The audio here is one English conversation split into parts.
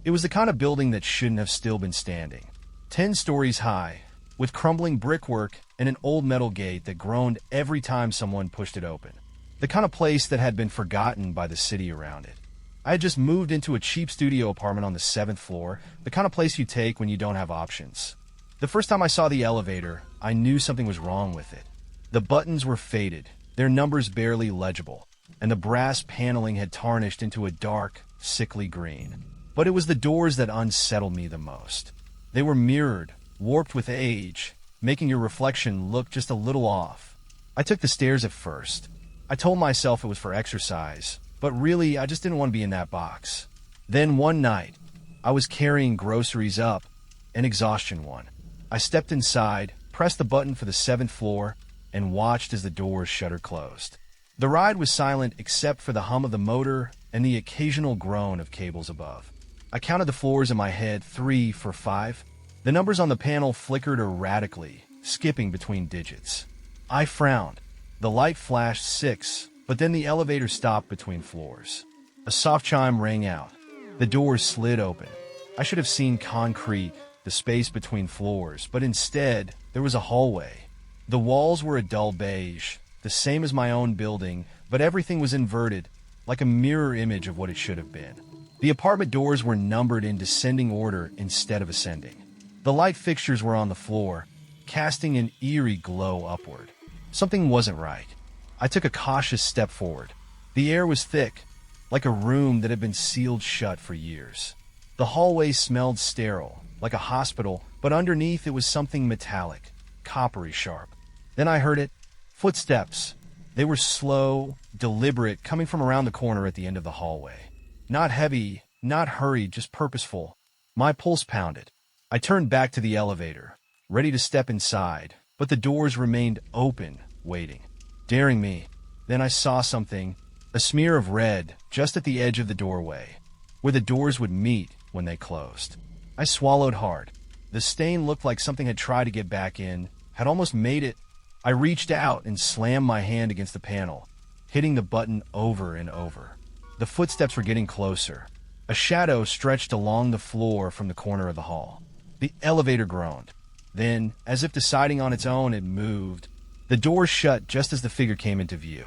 It was the kind of building that shouldn't have still been standing. 10 stories high, with crumbling brickwork and an old metal gate that groaned every time someone pushed it open. The kind of place that had been forgotten by the city around it. I had just moved into a cheap studio apartment on the 7th floor, the kind of place you take when you don't have options. The first time I saw the elevator, I knew something was wrong with it. The buttons were faded, their numbers barely legible, and the brass paneling had tarnished into a dark, sickly green. But it was the doors that unsettled me the most. They were mirrored, warped with age, making your reflection look just a little off. I took the stairs at first. I told myself it was for exercise, but really I just didn't want to be in that box. Then one night, I was carrying groceries up, an exhaustion one. I stepped inside, pressed the button for the 7th floor, and watched as the doors shutter closed. The ride was silent except for the hum of the motor and the occasional groan of cables above. I counted the floors in my head, 3 for 5. The numbers on the panel flickered erratically, skipping between digits. I frowned. The light flashed 6, but then the elevator stopped between floors. A soft chime rang out. The doors slid open. I should have seen concrete, the space between floors, but instead, there was a hallway. The walls were a dull beige, the same as my own building, but everything was inverted, like a mirror image of what it should have been. The apartment doors were numbered in descending order instead of ascending. The light fixtures were on the floor, casting an eerie glow upward. Something wasn't right. I took a cautious step forward. The air was thick, like a room that had been sealed shut for years. The hallway smelled sterile, like a hospital, but underneath it was something metallic, coppery sharp. Then I heard it. Footsteps. They were slow, deliberate, coming from around the corner at the end of the hallway. Not heavy, not hurried, just purposeful. My pulse pounded. I turned back to the elevator, ready to step inside, but the doors remained open, waiting, daring me. Then I saw something, a smear of red just at the edge of the doorway, where the doors would meet when they closed. I swallowed hard. The stain looked like something had tried to get back in, had almost made it. I reached out and slammed my hand against the panel, hitting the button over and over. The footsteps were getting closer. A shadow stretched along the floor from the corner of the hall. The elevator groaned. Then, as if deciding on its own, it moved. The door shut just as the figure came into view.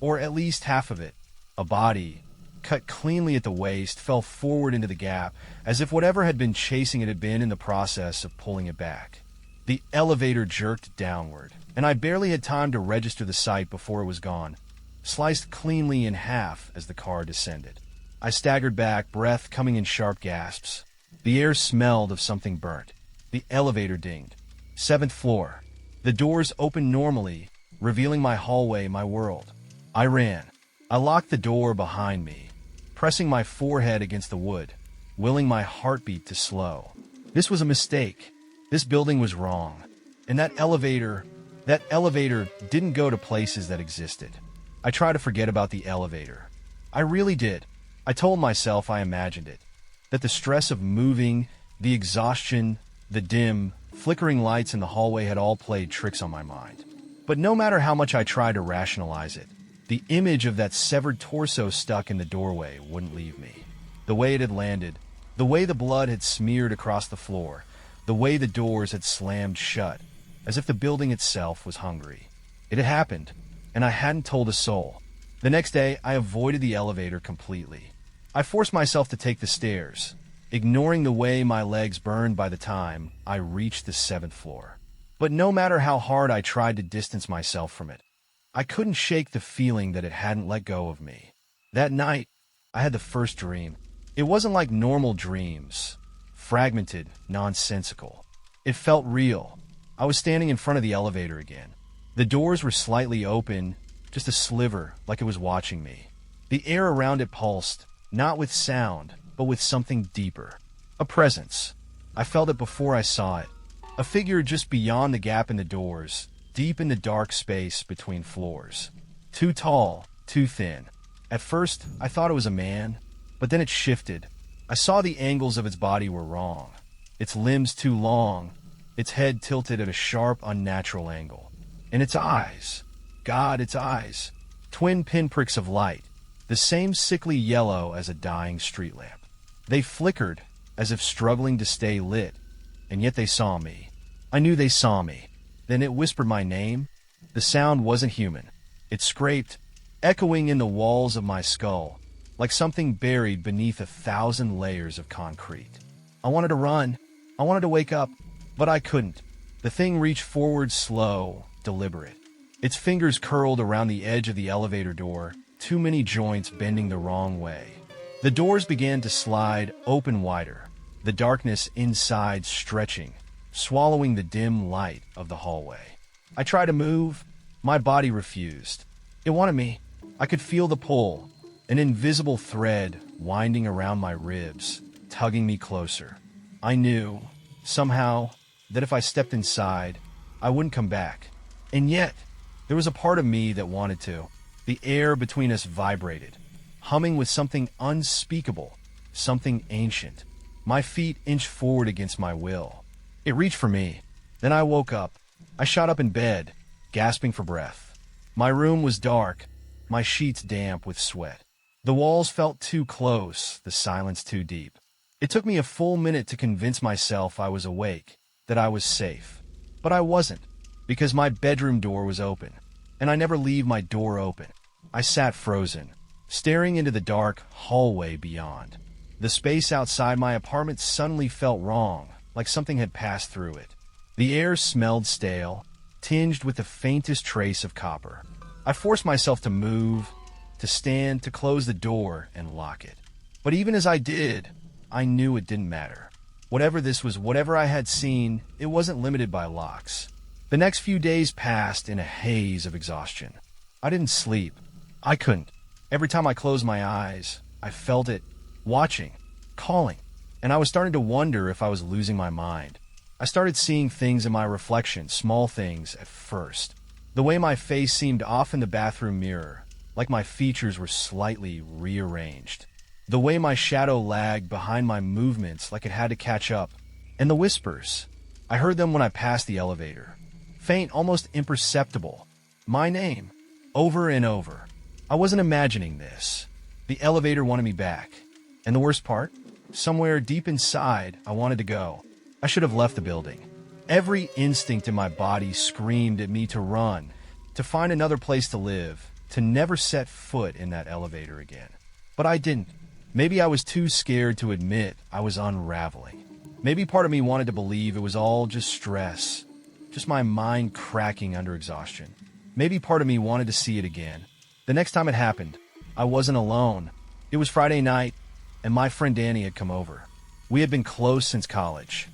Or at least half of it. A body, cut cleanly at the waist, fell forward into the gap, as if whatever had been chasing it had been in the process of pulling it back. The elevator jerked downward, and I barely had time to register the sight before it was gone, sliced cleanly in half as the car descended. I staggered back, breath coming in sharp gasps. The air smelled of something burnt. The elevator dinged. 7th floor. The doors opened normally, revealing my hallway, my world. I ran. I locked the door behind me, pressing my forehead against the wood, willing my heartbeat to slow. This was a mistake. This building was wrong. And that elevator didn't go to places that existed. I tried to forget about the elevator. I really did. I told myself I imagined it. That the stress of moving, the exhaustion, the dim, flickering lights in the hallway had all played tricks on my mind. But no matter how much I tried to rationalize it, the image of that severed torso stuck in the doorway wouldn't leave me. The way it had landed, the way the blood had smeared across the floor, the way the doors had slammed shut, as if the building itself was hungry. It had happened, and I hadn't told a soul. The next day, I avoided the elevator completely. I forced myself to take the stairs, ignoring the way my legs burned by the time I reached the 7th floor. But no matter how hard I tried to distance myself from it, I couldn't shake the feeling that it hadn't let go of me. That night, I had the first dream. It wasn't like normal dreams, fragmented, nonsensical. It felt real. I was standing in front of the elevator again. The doors were slightly open, just a sliver, like it was watching me. The air around it pulsed, not with sound, but with something deeper. A presence. I felt it before I saw it. A figure just beyond the gap in the doors, deep in the dark space between floors. Too tall, too thin. At first, I thought it was a man, but then it shifted. I saw the angles of its body were wrong. Its limbs too long, its head tilted at a sharp, unnatural angle. And its eyes. God, its eyes. Twin pinpricks of light, the same sickly yellow as a dying street lamp. They flickered, as if struggling to stay lit, and yet they saw me. I knew they saw me. Then it whispered my name. The sound wasn't human. It scraped, echoing in the walls of my skull, like something buried beneath 1,000 layers of concrete. I wanted to run. I wanted to wake up, but I couldn't. The thing reached forward slow, deliberate. Its fingers curled around the edge of the elevator door, too many joints bending the wrong way. The doors began to slide open wider, the darkness inside stretching, swallowing the dim light of the hallway. I tried to move. My body refused. It wanted me. I could feel the pull, an invisible thread winding around my ribs, tugging me closer. I knew, somehow, that if I stepped inside, I wouldn't come back. And yet, there was a part of me that wanted to. The air between us vibrated, humming with something unspeakable, something ancient. My feet inched forward against my will. It reached for me. Then I woke up. I shot up in bed, gasping for breath. My room was dark, my sheets damp with sweat. The walls felt too close, the silence too deep. It took me a full minute to convince myself I was awake, that I was safe. But I wasn't, because my bedroom door was open, and I never leave my door open. I sat frozen, staring into the dark hallway beyond. The space outside my apartment suddenly felt wrong, like something had passed through it. The air smelled stale, tinged with the faintest trace of copper. I forced myself to move, to stand, to close the door and lock it. But even as I did, I knew it didn't matter. Whatever this was, whatever I had seen, it wasn't limited by locks. The next few days passed in a haze of exhaustion. I didn't sleep. I couldn't. Every time I closed my eyes, I felt it, watching, calling, and I was starting to wonder if I was losing my mind. I started seeing things in my reflection, small things at first. The way my face seemed off in the bathroom mirror, like my features were slightly rearranged. The way my shadow lagged behind my movements like it had to catch up. And the whispers. I heard them when I passed the elevator. Faint, almost imperceptible. My name. Over and over. I wasn't imagining this. The elevator wanted me back. And the worst part? Somewhere deep inside, I wanted to go. I should have left the building. Every instinct in my body screamed at me to run, to find another place to live, to never set foot in that elevator again. But I didn't. Maybe I was too scared to admit I was unraveling. Maybe part of me wanted to believe it was all just stress, just my mind cracking under exhaustion. Maybe part of me wanted to see it again. The next time it happened, I wasn't alone. It was Friday night, and my friend Danny had come over. We had been close since college.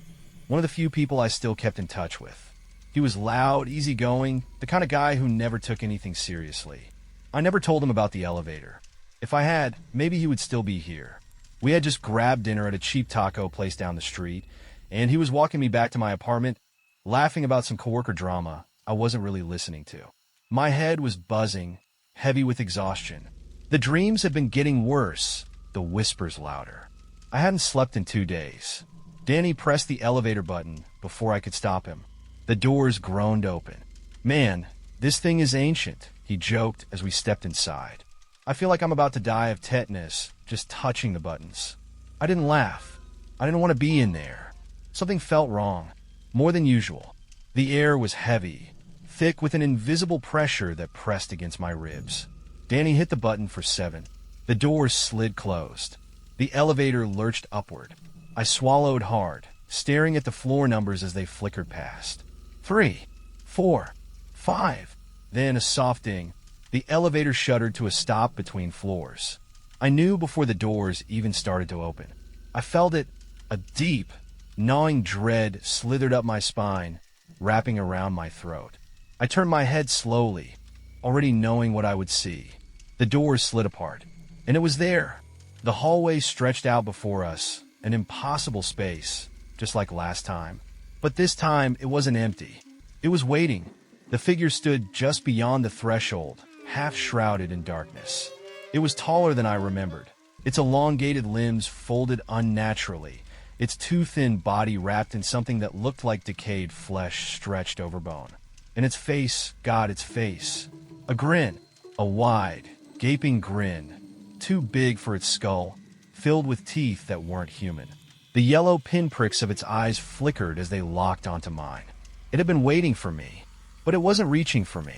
One of the few people I still kept in touch with. He was loud, easygoing, the kind of guy who never took anything seriously. I never told him about the elevator. If I had, maybe he would still be here. We had just grabbed dinner at a cheap taco place down the street, and he was walking me back to my apartment, laughing about some coworker drama I wasn't really listening to. My head was buzzing, heavy with exhaustion. The dreams had been getting worse, the whispers louder. I hadn't slept in 2 days. Danny pressed the elevator button before I could stop him. The doors groaned open. "Man, this thing is ancient," he joked as we stepped inside. "I feel like I'm about to die of tetanus just touching the buttons." I didn't laugh. I didn't want to be in there. Something felt wrong, more than usual. The air was heavy, thick with an invisible pressure that pressed against my ribs. Danny hit the button for 7. The doors slid closed. The elevator lurched upward. I swallowed hard, staring at the floor numbers as they flickered past. 3, 4, 5. Then a soft ding. The elevator shuddered to a stop between floors. I knew before the doors even started to open. I felt it. A deep, gnawing dread slithered up my spine, wrapping around my throat. I turned my head slowly, already knowing what I would see. The doors slid apart, and it was there. The hallway stretched out before us, an impossible space, just like last time. But this time, it wasn't empty. It was waiting. The figure stood just beyond the threshold, half shrouded in darkness. It was taller than I remembered, its elongated limbs folded unnaturally, its too thin body wrapped in something that looked like decayed flesh stretched over bone. And its face, God, its face. A grin, a wide, gaping grin, too big for its skull, filled with teeth that weren't human. The yellow pinpricks of its eyes flickered as they locked onto mine. It had been waiting for me, but it wasn't reaching for me.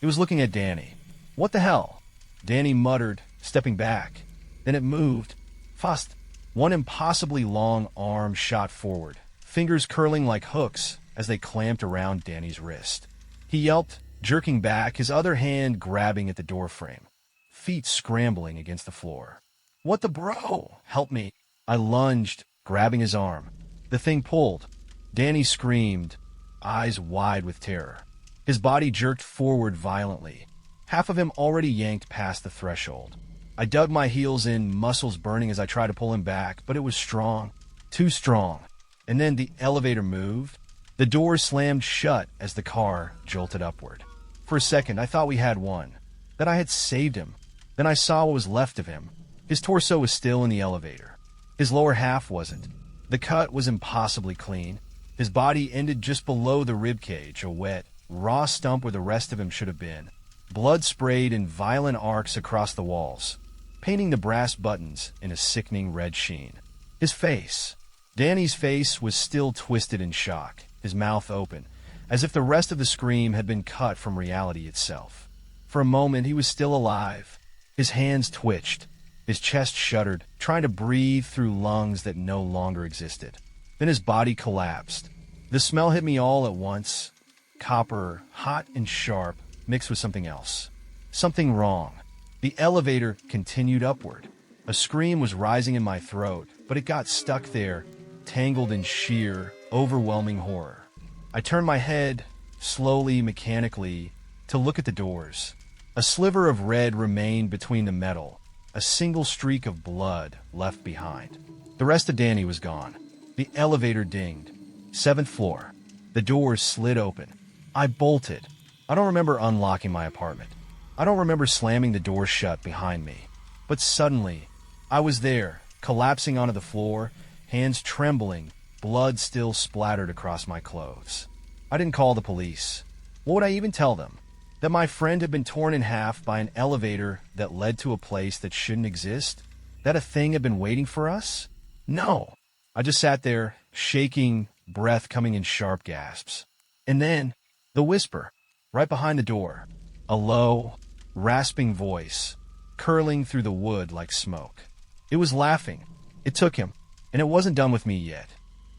It was looking at Danny. What the hell? Danny muttered, stepping back. Then it moved. Fast. One impossibly long arm shot forward, fingers curling like hooks as they clamped around Danny's wrist. He yelped, jerking back, his other hand grabbing at the doorframe, feet scrambling against the floor. What the bro? Help me. I lunged, grabbing his arm. The thing pulled. Danny screamed, eyes wide with terror. His body jerked forward violently, half of him already yanked past the threshold. I dug my heels in, muscles burning as I tried to pull him back, but it was strong, too strong. And then the elevator moved. The doors slammed shut as the car jolted upward. For a second, I thought we had won, that I had saved him. Then I saw what was left of him. His torso was still in the elevator. His lower half wasn't. The cut was impossibly clean. His body ended just below the ribcage, a wet, raw stump where the rest of him should have been. Blood sprayed in violent arcs across the walls, painting the brass buttons in a sickening red sheen. His face. Danny's face was still twisted in shock, his mouth open, as if the rest of the scream had been cut from reality itself. For a moment, he was still alive. His hands twitched. His chest shuddered, trying to breathe through lungs that no longer existed. Then his body collapsed. The smell hit me all at once. Copper, hot and sharp, mixed with something else. Something wrong. The elevator continued upward. A scream was rising in my throat, but it got stuck there, tangled in sheer, overwhelming horror. I turned my head, slowly, mechanically, to look at the doors. A sliver of red remained between the metal, a single streak of blood left behind. The rest of Danny was gone. The elevator dinged. 7th floor. The doors slid open. I bolted. I don't remember unlocking my apartment. I don't remember slamming the door shut behind me. But suddenly, I was there, collapsing onto the floor, hands trembling, blood still splattered across my clothes. I didn't call the police. What would I even tell them? That my friend had been torn in half by an elevator that led to a place that shouldn't exist? That a thing had been waiting for us? No. I just sat there, shaking, breath coming in sharp gasps. And then, the whisper, right behind the door. A low, rasping voice, curling through the wood like smoke. It was laughing. It took him, and it wasn't done with me yet.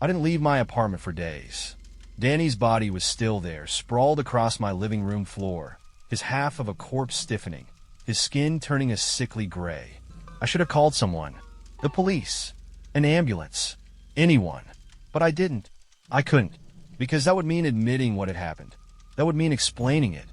I didn't leave my apartment for days. Danny's body was still there, sprawled across my living room floor, his half of a corpse stiffening, his skin turning a sickly gray. I should have called someone. The police. An ambulance. Anyone. But I didn't. I couldn't. Because that would mean admitting what had happened. That would mean explaining it.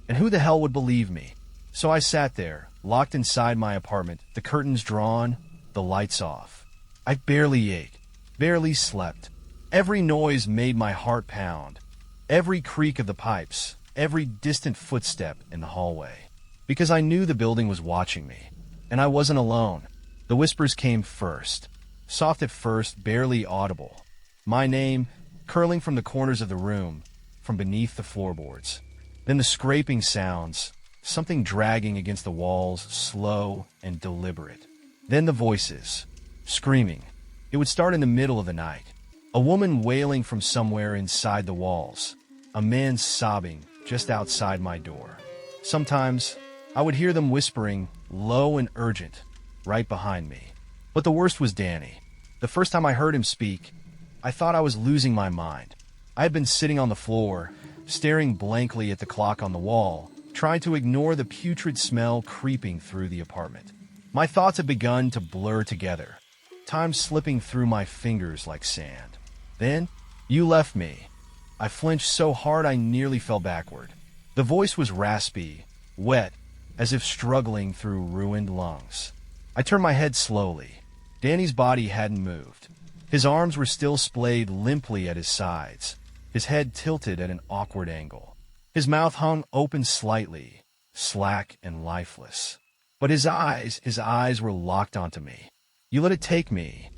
And who the hell would believe me? So I sat there, locked inside my apartment, the curtains drawn, the lights off. I barely ate, barely slept. Every noise made my heart pound. Every creak of the pipes, every distant footstep in the hallway. Because I knew the building was watching me. And I wasn't alone. The whispers came first. Soft at first, barely audible. My name, curling from the corners of the room, from beneath the floorboards. Then the scraping sounds, something dragging against the walls, slow and deliberate. Then the voices, screaming. It would start in the middle of the night. A woman wailing from somewhere inside the walls. A man sobbing just outside my door. Sometimes, I would hear them whispering, low and urgent, right behind me. But the worst was Danny. The first time I heard him speak, I thought I was losing my mind. I had been sitting on the floor, staring blankly at the clock on the wall, trying to ignore the putrid smell creeping through the apartment. My thoughts had begun to blur together, time slipping through my fingers like sand. Then, you left me. I flinched so hard I nearly fell backward. The voice was raspy, wet, as if struggling through ruined lungs. I turned my head slowly. Danny's body hadn't moved. His arms were still splayed limply at his sides, his head tilted at an awkward angle. His mouth hung open slightly, slack and lifeless. But his eyes were locked onto me. You let it take me.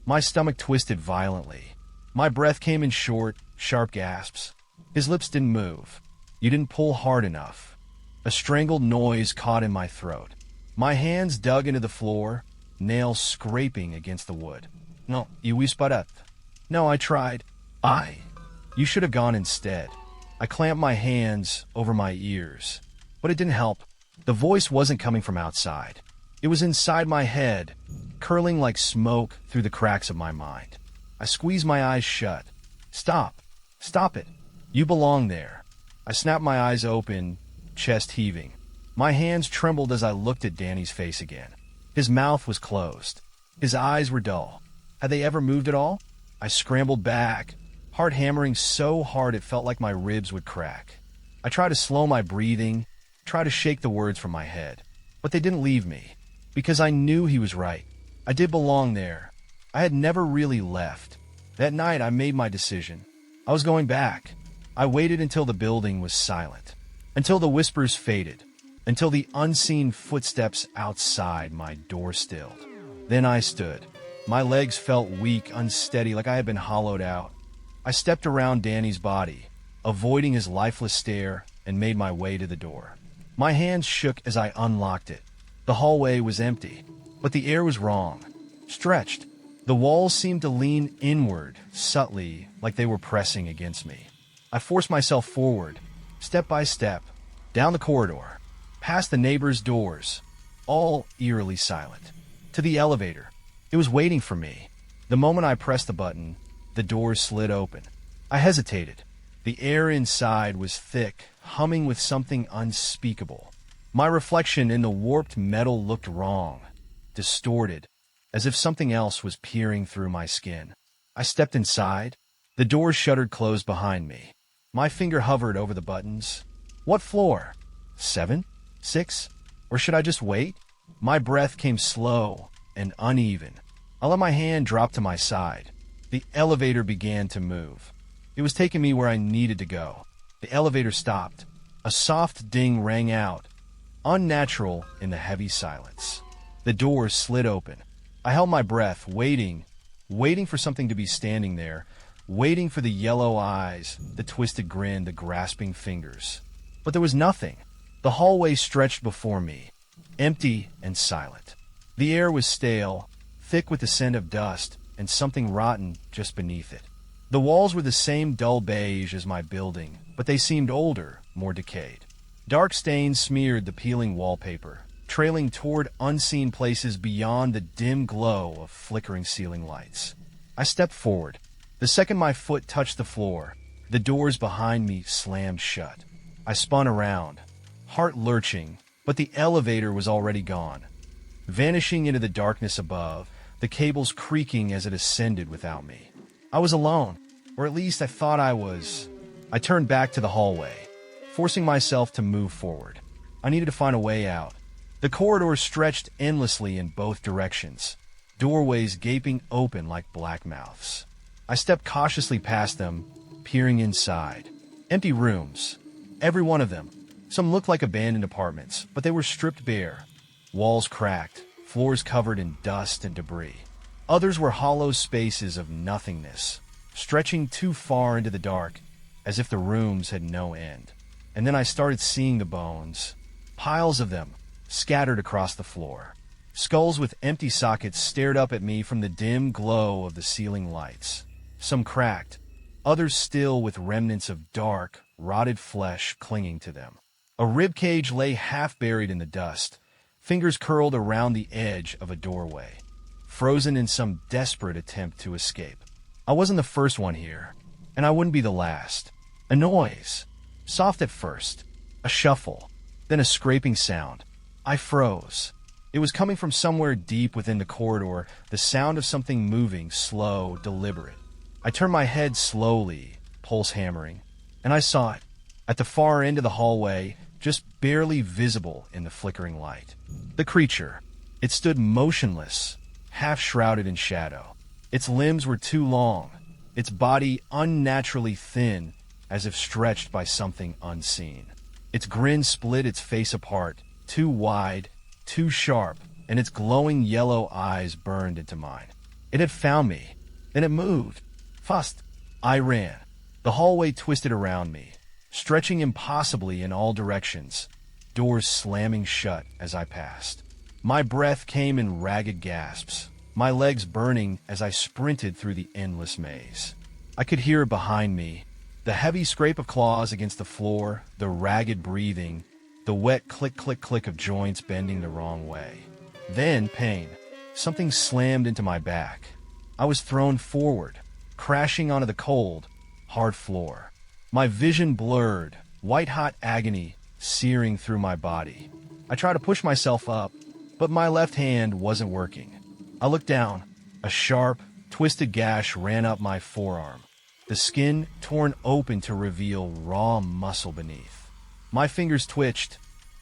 My stomach twisted violently. My breath came in short, sharp gasps. His lips didn't move. You didn't pull hard enough. A strangled noise caught in my throat. My hands dug into the floor, nails scraping against the wood. No, you whispered. No, I tried. I. You should have gone instead. I clamped my hands over my ears. But it didn't help. The voice wasn't coming from outside. It was inside my head, curling like smoke through the cracks of my mind. I squeezed my eyes shut. Stop. Stop it. You belong there. I snapped my eyes open, chest heaving. My hands trembled as I looked at Danny's face again. His mouth was closed. His eyes were dull. Had they ever moved at all? I scrambled back, heart hammering so hard it felt like my ribs would crack. I tried to slow my breathing, tried to shake the words from my head. But they didn't leave me, because I knew he was right. I did belong there. I had never really left. That night I made my decision. I was going back. I waited until the building was silent, until the whispers faded, until the unseen footsteps outside my door stilled. Then I stood. My legs felt weak, unsteady, like I had been hollowed out. I stepped around Danny's body, avoiding his lifeless stare, and made my way to the door. My hands shook as I unlocked it. The hallway was empty, but the air was wrong, stretched. The walls seemed to lean inward, subtly, like they were pressing against me. I forced myself forward, step by step, down the corridor, past the neighbors' doors, all eerily silent, to the elevator. It was waiting for me. The moment I pressed the button, the doors slid open. I hesitated. The air inside was thick, humming with something unspeakable. My reflection in the warped metal looked wrong, distorted, as if something else was peering through my skin. I stepped inside. The doors shuttered closed behind me. My finger hovered over the buttons. What floor? 7? 6? Or should I just wait? My breath came slow and uneven. I let my hand drop to my side. The elevator began to move. It was taking me where I needed to go. The elevator stopped. A soft ding rang out, unnatural in the heavy silence. The doors slid open. I held my breath, waiting for something to be standing there, waiting for the yellow eyes, the twisted grin, the grasping fingers. But there was nothing. The hallway stretched before me, empty and silent. The air was stale, thick with the scent of dust, and something rotten just beneath it. The walls were the same dull beige as my building, but they seemed older, more decayed. Dark stains smeared the peeling wallpaper, trailing toward unseen places beyond the dim glow of flickering ceiling lights. I stepped forward. The second my foot touched the floor, the doors behind me slammed shut. I spun around, heart lurching, but the elevator was already gone, vanishing into the darkness above, the cables creaking as it ascended without me. I was alone, or at least I thought I was. I turned back to the hallway, forcing myself to move forward. I needed to find a way out. The corridor stretched endlessly in both directions, doorways gaping open like black mouths. I stepped cautiously past them, peering inside. Empty rooms, every one of them. Some looked like abandoned apartments, but they were stripped bare. Walls cracked, floors covered in dust and debris. Others were hollow spaces of nothingness, stretching too far into the dark, as if the rooms had no end. And then I started seeing the bones, piles of them, scattered across the floor. Skulls with empty sockets stared up at me from the dim glow of the ceiling lights. Some cracked, others still with remnants of dark, rotted flesh clinging to them. A rib cage lay half buried in the dust, fingers curled around the edge of a doorway, frozen in some desperate attempt to escape. I wasn't the first one here, and I wouldn't be the last. A noise, soft at first, a shuffle, then a scraping sound. I froze. It was coming from somewhere deep within the corridor, the sound of something moving, slow, deliberate. I turned my head slowly, pulse hammering, and I saw it. At the far end of the hallway, just barely visible in the flickering light. The creature. It stood motionless, half shrouded in shadow. Its limbs were too long, its body unnaturally thin, as if stretched by something unseen. Its grin split its face apart, too wide, too sharp, and its glowing yellow eyes burned into mine. It had found me. Then it moved. Fast. I ran. The hallway twisted around me, stretching impossibly in all directions, doors slamming shut as I passed. My breath came in ragged gasps. my legs burning as I sprinted through the endless maze. I could hear it behind me, the heavy scrape of claws against the floor, the ragged breathing, the wet click-click-click of joints bending the wrong way. Then pain. Something slammed into my back. I was thrown forward, crashing onto the cold, hard floor. My vision blurred, white-hot agony searing through my body. I tried to push myself up, but my left hand wasn't working. I looked down. A sharp, twisted gash ran up my forearm, the skin torn open to reveal raw muscle beneath. My fingers twitched,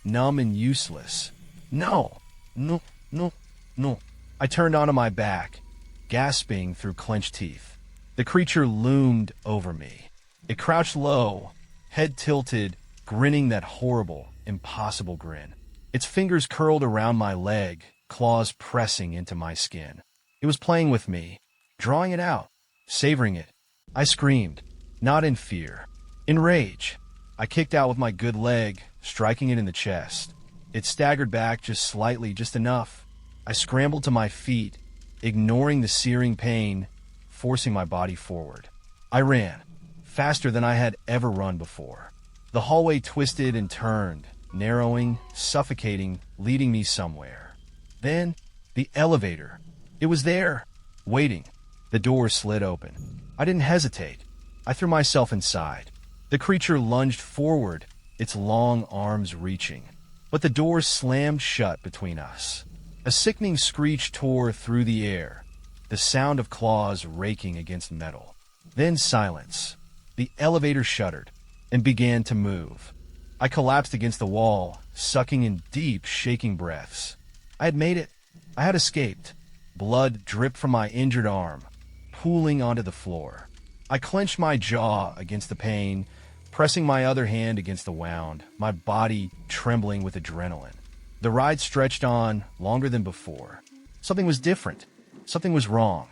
numb and useless. No, no, no, no. I turned onto my back, gasping through clenched teeth. The creature loomed over me. It crouched low, head tilted, grinning that horrible, impossible grin. Its fingers curled around my leg, claws pressing into my skin. It was playing with me, drawing it out, savoring it. I screamed, not in fear, in rage. I kicked out with my good leg, striking it in the chest. It staggered back just slightly, just enough. I scrambled to my feet, ignoring the searing pain, forcing my body forward. I ran, faster than I had ever run before. The hallway twisted and turned, narrowing, suffocating, leading me somewhere. Then, the elevator. It was there, waiting. The door slid open. I didn't hesitate. I threw myself inside. The creature lunged forward, its long arms reaching. But the door slammed shut between us. A sickening screech tore through the air, the sound of claws raking against metal. Then silence. The elevator shuddered and began to move. I collapsed against the wall, sucking in deep, shaking breaths. I had made it. I had escaped. Blood dripped from my injured arm, pooling onto the floor. I clenched my jaw against the pain, pressing my other hand against the wound, my body trembling with adrenaline. The ride stretched on longer than before. Something was different. Something was wrong.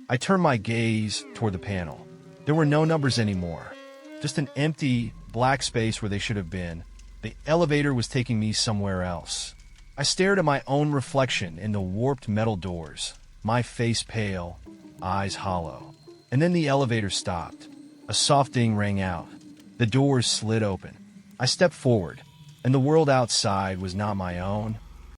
I turned my gaze toward the panel. There were no numbers anymore. Just an empty, black space where they should have been. The elevator was taking me somewhere else. I stared at my own reflection in the warped metal doors, my face pale, eyes hollow. And then the elevator stopped. A soft ding rang out. The doors slid open. I stepped forward, and the world outside was not my own,